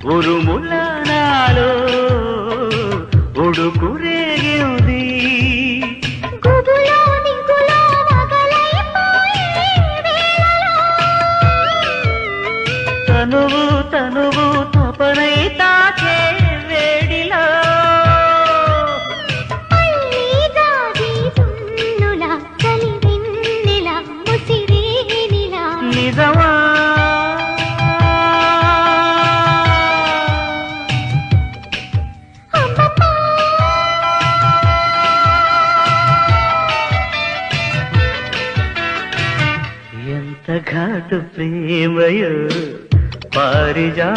ఉరుముల నాలో ఉడుకురేగింది తనువు తనువు తపనై తాకే వేడిలో నిజమా ఎంత ఘాటు ప్రేమయో పారిజా